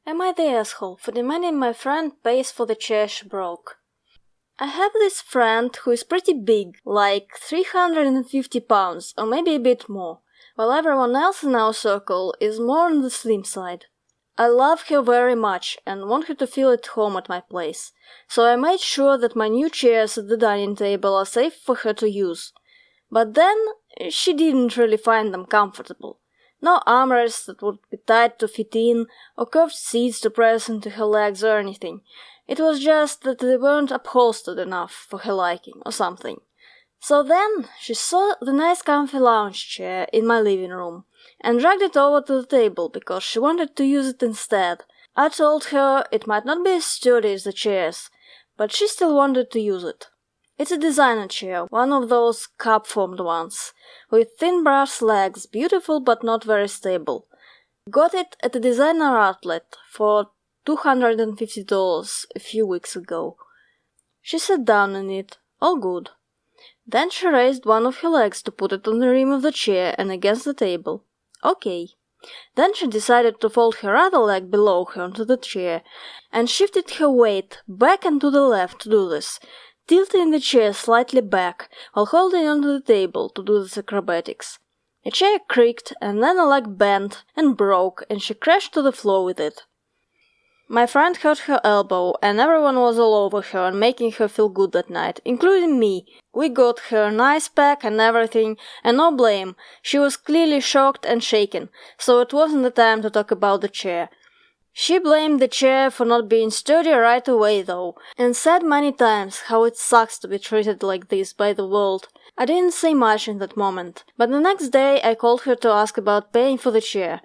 Am I the asshole for demanding my friend pays for the chair she broke? I have this friend who is pretty big, like 350 pounds, or maybe a bit more, while everyone else in our circle is more on the slim side. I love her very much and want her to feel at home at my place, so I made sure that my new chairs at the dining table are safe for her to use. But then she didn't really find them comfortable. No armrests that would be tight to fit in, or curved seats to press into her legs or anything. It was just that they weren't upholstered enough for her liking, or something. So then she saw the nice comfy lounge chair in my living room, and dragged it over to the table because she wanted to use it instead. I told her it might not be as sturdy as the chairs, but she still wanted to use it. It's a designer chair, one of those cup-formed ones, with thin brass legs, beautiful but not very stable. Got it at a designer outlet for $250 a few weeks ago. She sat down in it, all good. Then she raised one of her legs to put it on the rim of the chair and against the table. Okay. Then she decided to fold her other leg below her onto the chair, and shifted her weight back and to the left to do this, tilting the chair slightly back while holding onto the table to do this acrobatics. The chair creaked, and then a leg bent and broke, and she crashed to the floor with it. My friend hurt her elbow, and everyone was all over her and making her feel good that night, including me. We got her an ice pack and everything, and no blame. She was clearly shocked and shaken, so it wasn't the time to talk about the chair. She blamed the chair for not being sturdy right away, though, and said many times how it sucks to be treated like this by the world. I didn't say much in that moment, but the next day I called her to ask about paying for the chair.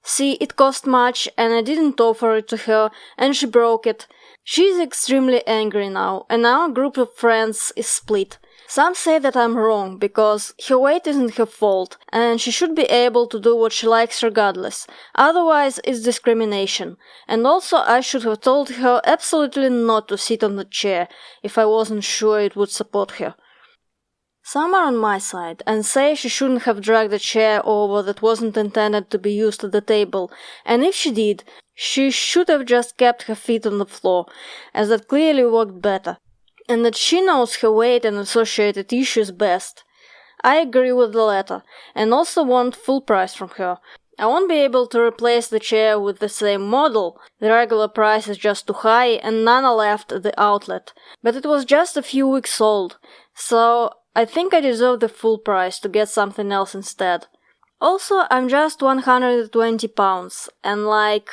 See, it cost much, and I didn't offer it to her, and she broke it. She's extremely angry now, and our group of friends is split. Some say that I'm wrong, because her weight isn't her fault, and she should be able to do what she likes regardless. Otherwise, it's discrimination. And also, I should have told her absolutely not to sit on the chair, if I wasn't sure it would support her. Some are on my side, and say she shouldn't have dragged a chair over that wasn't intended to be used at the table, and if she did, she should have just kept her feet on the floor, as that clearly worked better, and that she knows her weight and associated issues best. I agree with the latter, and also want full price from her. I won't be able to replace the chair with the same model. The regular price is just too high, and none are left at the outlet, but it was just a few weeks old, so I think I deserve the full price to get something else instead. Also, I'm just 120 pounds, and I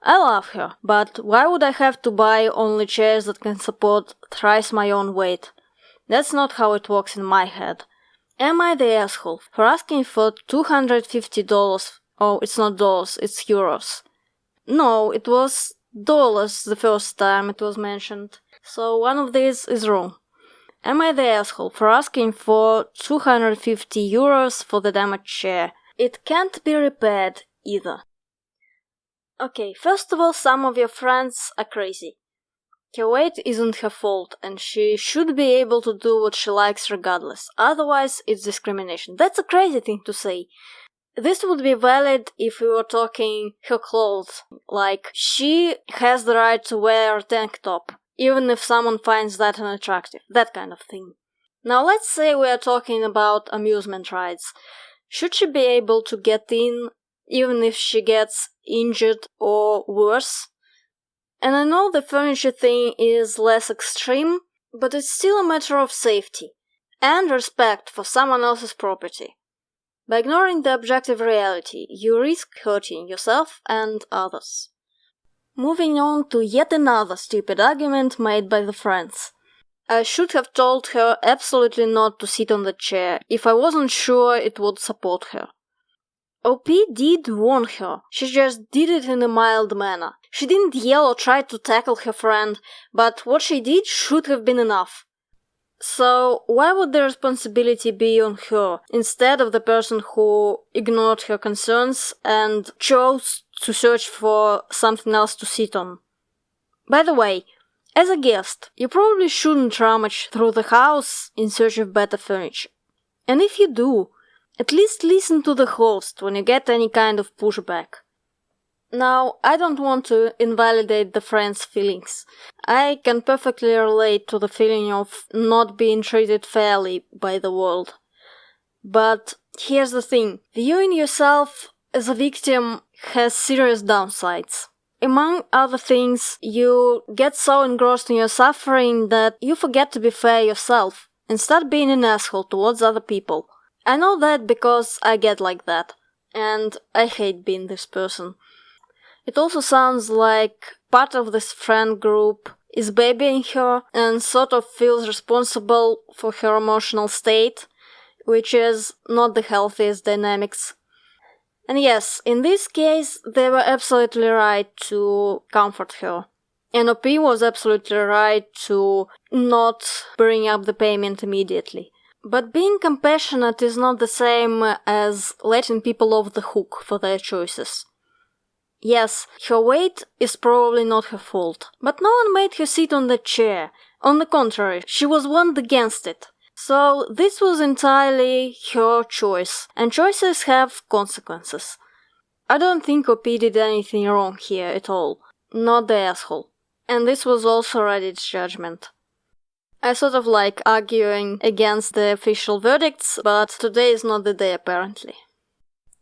love her, but why would I have to buy only chairs that can support thrice my own weight? That's not how it works in my head. Am I the asshole for asking for $250? Oh, it's not dollars, it's euros. No, it was dollars the first time it was mentioned, so one of these is wrong. Am I the asshole for asking for €250 for the damaged chair? It can't be repaired either. Okay, first of all, some of your friends are crazy. Her weight isn't her fault, and she should be able to do what she likes regardless. Otherwise, it's discrimination. That's a crazy thing to say. This would be valid if we were talking her clothes. Like, she has the right to wear a tank top, even if someone finds that unattractive, that kind of thing. Now let's say we are talking about amusement rides. Should she be able to get in, even if she gets injured or worse? And I know the furniture thing is less extreme, but it's still a matter of safety and respect for someone else's property. By ignoring the objective reality, you risk hurting yourself and others. Moving on to yet another stupid argument made by the friends. I should have told her absolutely not to sit on the chair if I wasn't sure it would support her. OP did warn her, she just did it in a mild manner. She didn't yell or try to tackle her friend, but what she did should have been enough. So why would the responsibility be on her, instead of the person who ignored her concerns and chose to search for something else to sit on? By the way, as a guest, you probably shouldn't rummage through the house in search of better furniture. And if you do, at least listen to the host when you get any kind of pushback. Now, I don't want to invalidate the friend's feelings. I can perfectly relate to the feeling of not being treated fairly by the world. But here's the thing, viewing yourself as a victim has serious downsides. Among other things, you get so engrossed in your suffering that you forget to be fair yourself and start being an asshole towards other people. I know that because I get like that, and I hate being this person. It also sounds like part of this friend group is babying her and sort of feels responsible for her emotional state, which is not the healthiest dynamics. And yes, in this case, they were absolutely right to comfort her. And OP was absolutely right to not bring up the payment immediately. But being compassionate is not the same as letting people off the hook for their choices. Yes, her weight is probably not her fault, but no one made her sit on the chair. On the contrary, she was warned against it. So this was entirely her choice, and choices have consequences. I don't think OP did anything wrong here at all. Not the asshole. And this was also Reddit's judgment. I sort of like arguing against the official verdicts, but today is not the day apparently.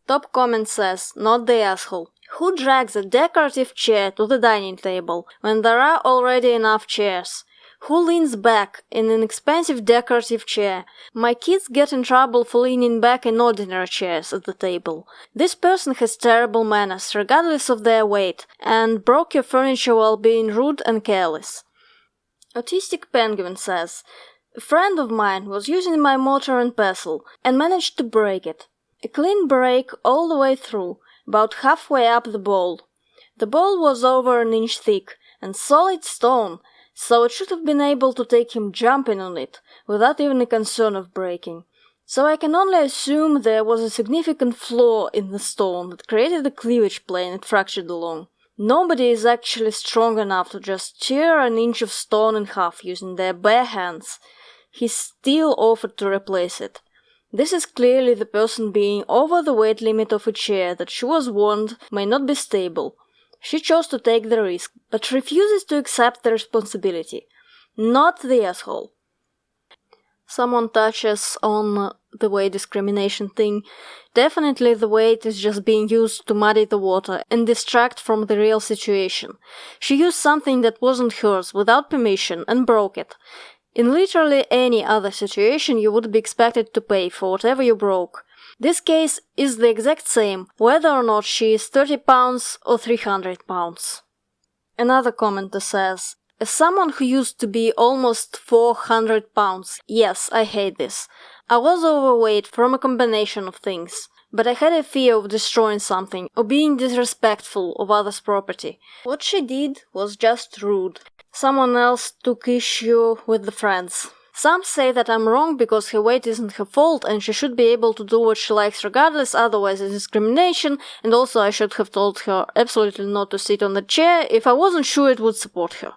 Top comment says, not the asshole. Who drags a decorative chair to the dining table when there are already enough chairs? Who leans back in an expensive decorative chair? My kids get in trouble for leaning back in ordinary chairs at the table. This person has terrible manners, regardless of their weight, and broke your furniture while being rude and careless. Autistic Penguin says, a friend of mine was using my mortar and pestle and managed to break it. A clean break all the way through, about halfway up the bowl. The bowl was over an inch thick and solid stone, so it should have been able to take him jumping on it, without even a concern of breaking. So I can only assume there was a significant flaw in the stone that created a cleavage plane it fractured along. Nobody is actually strong enough to just tear an inch of stone in half using their bare hands. He still offered to replace it. This is clearly the person being over the weight limit of a chair that she was warned may not be stable. She chose to take the risk, but refuses to accept the responsibility. Not the asshole. Someone touches on the weight discrimination thing. Definitely the weight is just being used to muddy the water and distract from the real situation. She used something that wasn't hers without permission and broke it. In literally any other situation, you would be expected to pay for whatever you broke. This case is the exact same, whether or not she is 30 pounds or 300 pounds. Another commenter says, as someone who used to be almost 400 pounds, yes, I hate this. I was overweight from a combination of things, but I had a fear of destroying something or being disrespectful of others' property. What she did was just rude. Someone else took issue with the friends. Some say that I'm wrong because her weight isn't her fault and she should be able to do what she likes regardless, otherwise it's discrimination, and also I should have told her absolutely not to sit on the chair if I wasn't sure it would support her.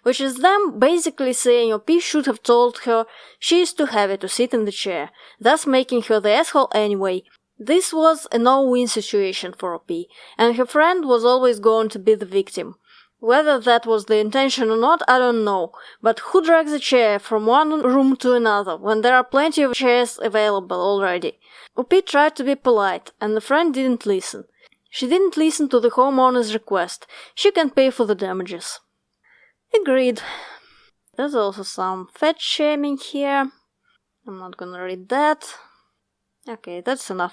Which is them basically saying OP should have told her she is too heavy to sit in the chair, thus making her the asshole anyway. This was a no-win situation for OP, and her friend was always going to be the victim. Whether that was the intention or not, I don't know, but who drags a chair from one room to another when there are plenty of chairs available already? OP tried to be polite, and the friend didn't listen. She didn't listen to the homeowner's request. She can pay for the damages. Agreed. There's also some fat shaming here. I'm not gonna read that. Okay, that's enough.